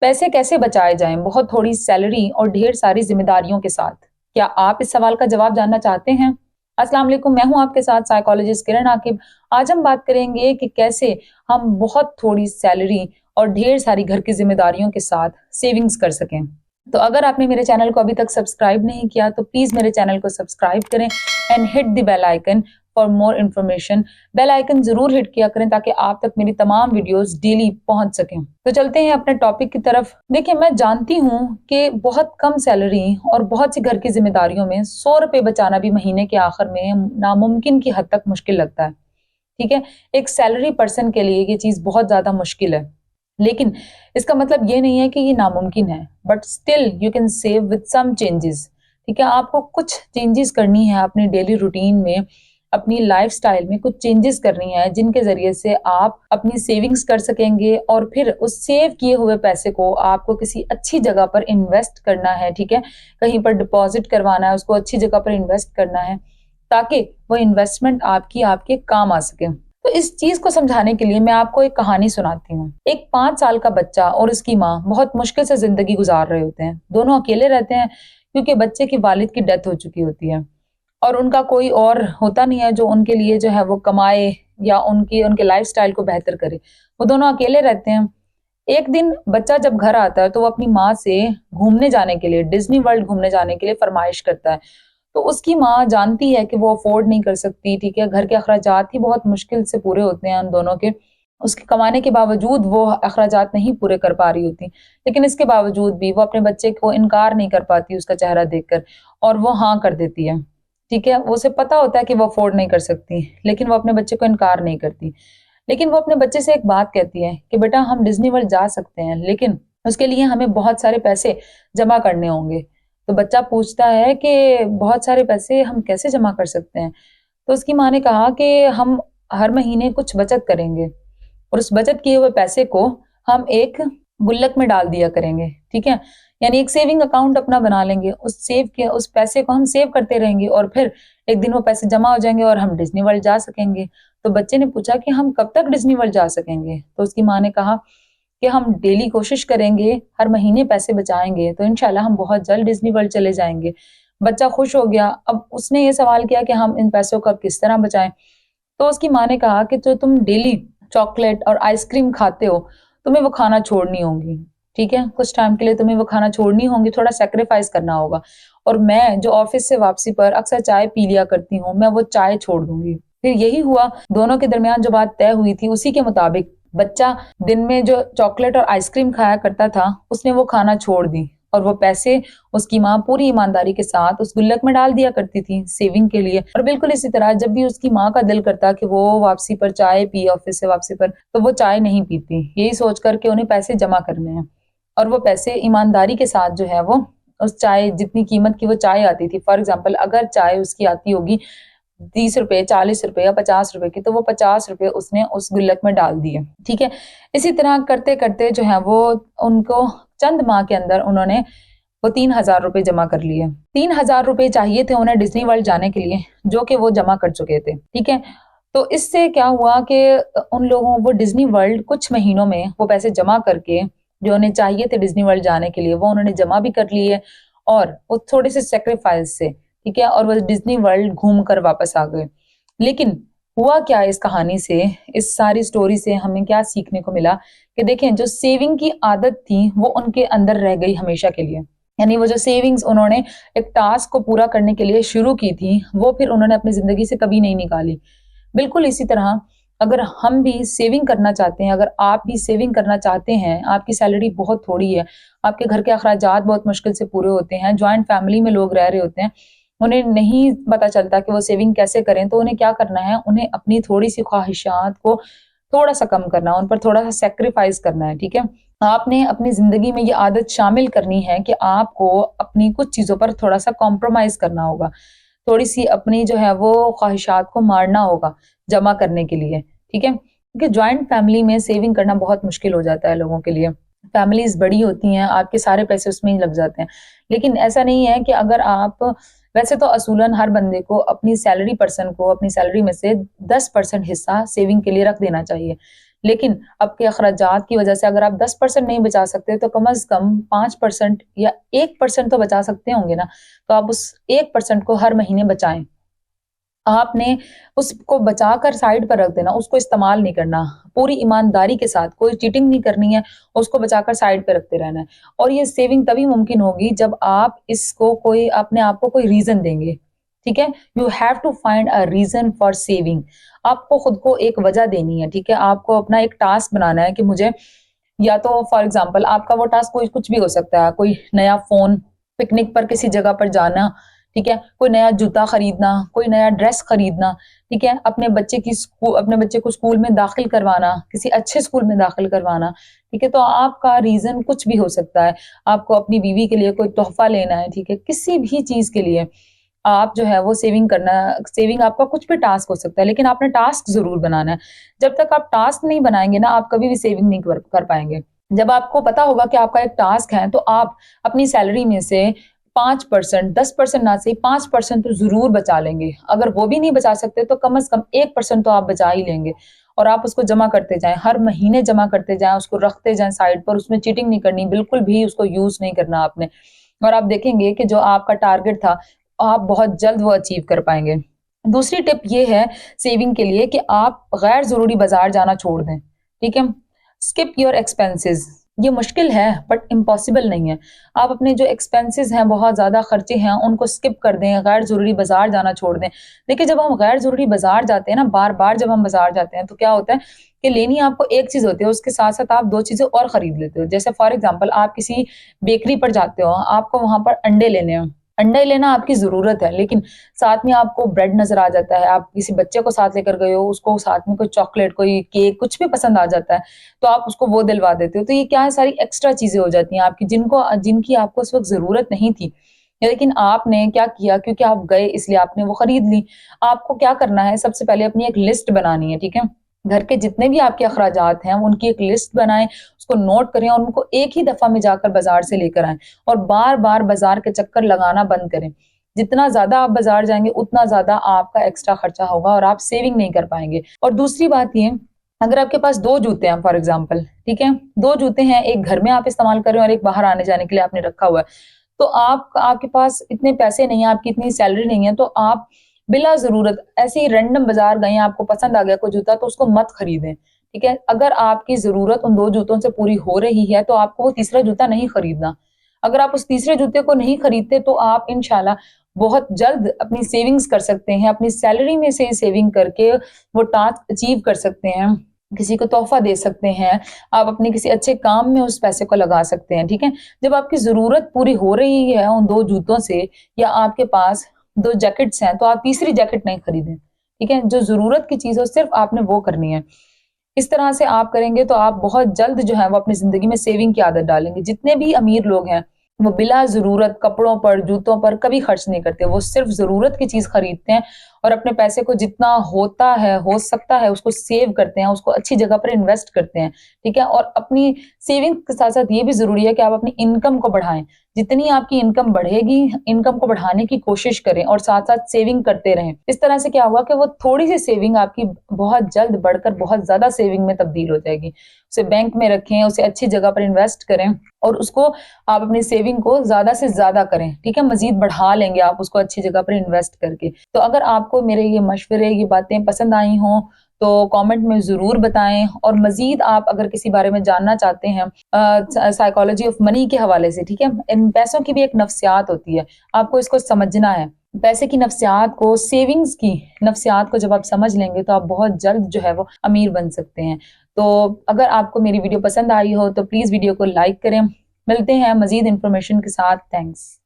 पैसे कैसे बचाए जाएँ बहुत थोड़ी सैलरी और ढेर सारी ज़िम्मेदारियों के साथ? क्या आप इस सवाल का जवाब जानना चाहते हैं? अस्सलाम वालेकुम, मैं हूँ आपके साथ साइकोलॉजिस्ट किरण आकिब। आज हम बात करेंगे कि कैसे हम बहुत थोड़ी सैलरी और ढेर सारी घर की ज़िम्मेदारियों के साथ सेविंग्स कर सकें। तो अगर आपने मेरे चैनल को अभी तक सब्सक्राइब नहीं किया तो प्लीज़ मेरे चैनल को सब्सक्राइब करें and hit the bell icon for more information. Bell icon ज़रूर हिट किया करें ताकि आप तक मेरी तमाम वीडियोस डेली पहुंच सकें। तो चलते हैं अपने टॉपिक की तरफ। देखिए, मैं जानती हूँ कि बहुत कम सैलरी और बहुत सी घर की जिम्मेदारियों में 100 रुपए बचाना भी महीने के आखिर में नामुमकिन की हद तक मुश्किल लगता है। ठीक है, एक सैलरी पर्सन के लिए ये चीज़ बहुत ज़्यादा मुश्किल है, लेकिन इसका मतलब ये नहीं है कि ये नामुमकिन है, but still you can save with some changes. ठीक है, आपको कुछ चेंजेस करनी है अपनी डेली रूटीन में, अपनी लाइफस्टाइल में कुछ चेंजेस करनी है जिनके ज़रिए से आप अपनी सेविंग्स कर सकेंगे और फिर उस सेव किए हुए पैसे को आपको किसी अच्छी जगह पर इन्वेस्ट करना है। ठीक है, कहीं पर डिपॉजिट करवाना है, उसको अच्छी जगह पर इन्वेस्ट करना है ताकि वो इन्वेस्टमेंट आपकी आपके काम आ सके। तो इस चीज को समझाने के लिए मैं आपको एक कहानी सुनाती हूँ। एक 5 साल का बच्चा और उसकी माँ बहुत मुश्किल से जिंदगी गुजार रहे होते हैं। दोनों अकेले रहते हैं क्योंकि बच्चे की वालिद की डेथ हो चुकी होती है और उनका कोई और होता नहीं है जो उनके लिए जो है वो कमाए या उनके लाइफस्टाइल को बेहतर करे। वो दोनों अकेले रहते हैं। एक दिन बच्चा जब घर आता है तो वो अपनी माँ से घूमने जाने के लिए, डिज्नी वर्ल्ड घूमने जाने के लिए फरमाइश करता है। तो उसकी माँ जानती है कि वो अफोर्ड नहीं कर सकती। ठीक है, घर के अखराजात ही बहुत मुश्किल से पूरे होते हैं उन दोनों के। उसके कमाने के बावजूद वो अखराजात नहीं पूरे कर पा रही होती, लेकिन इसके बावजूद भी वो अपने बच्चे को इनकार नहीं कर पाती उसका चेहरा देखकर, और वो हाँ कर देती है। ठीक है, उसे पता होता है कि वो अफोर्ड नहीं कर सकती, लेकिन वो अपने बच्चे को इनकार नहीं करती। लेकिन वो अपने बच्चे से एक बात कहती है कि बेटा, हम डिज्नी वर्ल्ड जा सकते हैं, लेकिन उसके लिए हमें बहुत सारे पैसे जमा करने होंगे। तो बच्चा पूछता है कि बहुत सारे पैसे हम कैसे जमा कर सकते हैं? तो उसकी माँ ने कहा कि हम हर महीने कुछ बचत करेंगे और उस बचत किए हुए पैसे को हम एक गुल्लक में डाल दिया करेंगे। ठीक है, यानी एक सेविंग अकाउंट अपना बना लेंगे। उस पैसे को हम सेव करते रहेंगे और फिर एक दिन वो पैसे जमा हो जाएंगे और हम डिज्नी वर्ल्ड जा सकेंगे। तो बच्चे ने पूछा कि हम कब तक डिज्नी वर्ल्ड जा सकेंगे? तो उसकी माँ ने कहा कि हम डेली कोशिश करेंगे, हर महीने पैसे बचाएंगे तो इंशाल्लाह हम बहुत जल्द डिज्नी वर्ल्ड चले जाएंगे। बच्चा खुश हो गया। अब उसने ये सवाल किया कि हम इन पैसों को अब किस तरह बचाएं? तो उसकी माँ ने कहा कि जो तुम डेली चॉकलेट और आइसक्रीम खाते हो, तुम्हें वो खाना छोड़नी होगी। ठीक है, कुछ टाइम के लिए तुम्हें वो खाना छोड़नी होगी, थोड़ा सेक्रीफाइस करना होगा। और मैं जो ऑफिस से वापसी पर अक्सर चाय पी लिया करती हूँ, मैं वो चाय छोड़ दूंगी। फिर यही हुआ, दोनों के दरमियान जो बात तय हुई थी उसी के मुताबिक बच्चा दिन में जो चॉकलेट और आइसक्रीम खाया करता था उसने वो खाना छोड़ दी, और वो पैसे उसकी माँ पूरी ईमानदारी के साथ उस गुल्लक में डाल दिया करती थी सेविंग के लिए। और बिल्कुल इसी तरह जब भी उसकी माँ का दिल करता कि वो वापसी पर चाय पी ऑफिस से वापसी पर, तो वो चाय नहीं पीती, यही सोच कर के उन्हें पैसे जमा करने हैं। और वो पैसे ईमानदारी के साथ जो है वो उस चाय, जितनी कीमत की वो चाय आती थी, फॉर एग्जाम्पल अगर चाय उसकी आती होगी 30 रुपए, 40 रुपए या 50 रुपए की, तो वो 50 रुपए उसने उस गुल्लक में डाल दिए। ठीक है, इसी तरह करते करते जो है वो उनको चंद माह के अंदर उन्होंने वो 3,000 रुपए जमा कर लिए। 3,000 रुपए चाहिए थे उन्हें डिज्नी वर्ल्ड जाने के लिए, जो कि वो जमा कर चुके थे। ठीक है, तो इससे क्या हुआ कि उन लोगों वो डिज्नी वर्ल्ड कुछ महीनों में वो पैसे जमा करके जो उन्हें चाहिए थे डिज्नी वर्ल्ड जाने के लिए वो उन्होंने जमा भी कर लिए, और वो थोड़े से सेक्रीफाइस से, ठीक है, और वो डिज्नी वर्ल्ड घूम कर वापस आ गए। लेकिन हुआ क्या इस कहानी से, इस सारी स्टोरी से हमें क्या सीखने को मिला कि देखें, जो सेविंग की आदत थी वो उनके अंदर रह गई हमेशा के लिए। यानी वो जो सेविंग्स उन्होंने एक टास्क को पूरा करने के लिए शुरू की थी वो फिर उन्होंने अपनी जिंदगी से कभी नहीं निकाली। बिल्कुल इसी तरह अगर हम भी सेविंग करना चाहते हैं, अगर आप भी सेविंग करना चाहते हैं, आपकी सैलरी बहुत थोड़ी है, आपके घर के अखराजात बहुत मुश्किल से पूरे होते हैं, जॉइंट फैमिली में लोग रह रहे होते हैं, उन्हें नहीं पता चलता कि वो सेविंग कैसे करें, तो उन्हें क्या करना है, उन्हें अपनी थोड़ी सी ख्वाहिशात को थोड़ा सा कम करना, उन पर थोड़ा सा सेक्रीफाइस करना है। ठीक है, आपने अपनी जिंदगी में ये आदत शामिल करनी है कि आपको अपनी कुछ चीजों पर थोड़ा सा कॉम्प्रोमाइज करना होगा, थोड़ी सी अपनी जो है वो ख्वाहिशात को मारना होगा जमा करने के लिए। ठीक है, क्योंकि ज्वाइंट फैमिली में सेविंग करना बहुत मुश्किल हो जाता है लोगों के लिए। फैमिलीज बड़ी होती हैं, आपके सारे पैसे उसमें ही लग जाते हैं। लेकिन ऐसा नहीं है कि अगर आप, वैसे तो असूलन हर बंदे को अपनी सैलरी में से 10% हिस्सा सेविंग के लिए रख देना चाहिए, लेकिन आपके अखराजात की वजह से अगर आप 10% नहीं बचा सकते तो कम से कम 5% या 1% तो बचा सकते होंगे ना। तो आप उस 1% को हर महीने बचाएं। आपने उसको बचाकर साइड पर रख देना, उसको इस्तेमाल नहीं करना। पूरी ईमानदारी के साथ, कोई चीटिंग नहीं करनी है, उसको बचाकर साइड पे रखते रहना है। और ये सेविंग तभी मुमकिन होगी जब आप इसको कोई अपने आप को कोई रीज़न देंगे, ठीक है? You have to find a reason for saving. आपको खुद को एक वजह देनी है, ठीक है? आपको अपना एक टास्क बनाना है कि मुझे, या तो फॉर एग्ज़ाम्पल आपका वो टास्क कोई कुछ भी हो सकता है, कोई नया फ़ोन, पिकनिक पर किसी जगह पर जाना, ठीक है? कोई नया जूता खरीदना, कोई नया ड्रेस खरीदना, ठीक है? अपने बच्चे को स्कूल में दाखिल करवाना, किसी अच्छे स्कूल में दाखिल करवाना, ठीक है? तो आपका रीज़न कुछ भी हो सकता है। आपको अपनी बीवी के लिए कोई तोहफ़ा लेना है, ठीक है? किसी भी चीज़ के लिए आप जो है वो सेविंग आपका कुछ भी टास्क हो सकता है, लेकिन आपने टास्क ज़रूर बनाना है। जब तक आप टास्क नहीं बनाएँगे ना, आप कभी भी सेविंग नहीं कर पाएँगे। जब आपको पता होगा कि आपका एक टास्क है, तो आप अपनी सैलरी में से 5%, 10% ना सही 5% तो ज़रूर बचा लेंगे। अगर वो भी नहीं बचा सकते तो कम से कम 1% तो आप बचा ही लेंगे, और आप उसको जमा करते जाएँ, हर महीने जमा करते जाएँ, उसको रखते जाएँ साइड पर, उसमें चीटिंग नहीं करनी, बिल्कुल भी उसको यूज़ नहीं करना आपने। और आप देखेंगे कि जो आपका टारगेट था, आप बहुत जल्द वो अचीव कर पाएँगे। दूसरी टिप ये है सेविंग के लिए कि आप गैर ज़रूरी बाज़ार जाना छोड़ दें, ठीक है? Skip your expenses. ये मुश्किल है बट इम्पॉसिबल नहीं है। आप अपने जो एक्सपेंसेस हैं, बहुत ज़्यादा खर्चे हैं, उनको स्किप कर दें, गैर ज़रूरी बाज़ार जाना छोड़ दें। देखिए, जब हम गैर ज़रूरी बाज़ार जाते हैं ना, बार-बार जब हम बाज़ार जाते हैं, तो क्या होता है कि लेनी आपको एक चीज़ होती है, उसके साथ-साथ आप 2 चीज़ें और खरीद लेते हो। जैसे फॉर एग्ज़ाम्पल आप किसी बेकरी पर जाते हो, आपको वहाँ पर अंडे लेने हैं। अंडा लेना आपकी ज़रूरत है, लेकिन साथ में आपको ब्रेड नज़र आ जाता है, आप किसी बच्चे को साथ लेकर गए हो, उसको साथ में कोई चॉकलेट, कोई केक, कुछ भी पसंद आ जाता है, तो आप उसको वो दिलवा देते हो। तो ये क्या है, सारी एक्स्ट्रा चीज़ें हो जाती हैं आपकी, जिनकी आपको उस वक़्त ज़रूरत नहीं थी। लेकिन आपने क्या किया, क्योंकि आप गए इसलिए आपने वो खरीद ली। आपको क्या करना है, सबसे पहले अपनी एक लिस्ट बनानी है, ठीक है? घर के जितने भी आपके अखराजात हैं, उनकी एक लिस्ट बनाएँ, उसको नोट करें और उनको एक ही दफ़ा में जाकर बाज़ार से लेकर आएँ, और बार-बार बाज़ार के चक्कर लगाना बंद करें। जितना ज़्यादा आप बाज़ार जाएँगे, उतना ज़्यादा आपका एक्स्ट्रा खर्चा होगा और आप सेविंग नहीं कर पाएँगे। और दूसरी बात ये, अगर आपके पास 2 जूते हैं फॉर एग्ज़ाम्पल, ठीक है? 2 जूते हैं, एक घर में आप इस्तेमाल कर रहे हैं और एक बाहर आने-जाने के लिए आपने रखा हुआ है। तो आपके पास इतने पैसे नहीं हैं, आपकी इतनी सैलरी नहीं है, तो आप बिला ज़रूरत ऐसे ही रैंडम बाज़ार गए हैं, आपको पसंद आ गया कोई जूता, तो उसको मत खरीदें, ठीक है? अगर आपकी ज़रूरत उन 2 जूतों से पूरी हो रही है, तो आपको वो तीसरा जूता नहीं खरीदना। अगर आप उस तीसरे जूते को नहीं खरीदते, तो आप इंशाल्लाह बहुत जल्द अपनी सेविंग्स कर सकते हैं, अपनी सैलरी में से सेविंग करके वो टास्क अचीव कर सकते हैं। किसी को तोहफ़ा दे सकते हैं, आप अपने किसी अच्छे काम में उस पैसे को लगा सकते हैं, ठीक है? जब आपकी ज़रूरत पूरी हो रही है उन 2 जूतों से, या आपके पास 2 जैकेट्स हैं, तो आप तीसरी जैकेट नहीं खरीदें, ठीक है? जो ज़रूरत की चीज़ हो सिर्फ़ आपने वो करनी है। इस तरह से आप करेंगे तो आप बहुत जल्द जो है वो अपनी ज़िंदगी में सेविंग की आदत डालेंगे। जितने भी अमीर लोग हैं, वो बिला ज़रूरत कपड़ों पर, जूतों पर कभी खर्च नहीं करते। वो सिर्फ़ ज़रूरत की चीज़ खरीदते हैं और अपने पैसे को जितना होता है, हो सकता है, उसको सेव करते हैं, उसको अच्छी जगह पर इन्वेस्ट करते हैं, ठीक है? और अपनी सेविंग के साथ-साथ ये भी ज़रूरी है कि आप अपनी इनकम को बढ़ाएँ। जितनी आपकी इनकम बढ़ेगी, इनकम को बढ़ाने की कोशिश करें और साथ-साथ सेविंग करते रहें। इस तरह से क्या होगा कि वो थोड़ी-सी सेविंग आपकी बहुत जल्द बढ़कर बहुत ज़्यादा सेविंग में तब्दील हो जाएगी। उसे बैंक में रखें, उसे अच्छी जगह पर इन्वेस्ट करें और उसको आप अपनी सेविंग को ज़्यादा से ज़्यादा करें, ठीक है? मज़ीद बढ़ा लेंगे आप उसको अच्छी जगह पर इन्वेस्ट करके। तो अगर आपको मेरे ये मशवरे, ये बातें पसंद आई हों, तो कमेंट में ज़रूर बताएँ, और मज़ीद आप अगर किसी बारे में जानना चाहते हैं साइकोलॉजी ऑफ मनी के हवाले से, ठीक है? इन पैसों की भी एक नफ्सियात होती है, आपको इसको समझना है। पैसे की नफ्सियात को, सेविंग्स की नफ्सियात को जब आप समझ लेंगे, तो आप बहुत जल्द जो है वो अमीर बन सकते हैं। तो अगर आपको मेरी वीडियो पसंद आई हो, तो प्लीज़ वीडियो को लाइक करें। मिलते हैं मज़ीद इन्फॉर्मेशन के साथ। थैंक्स।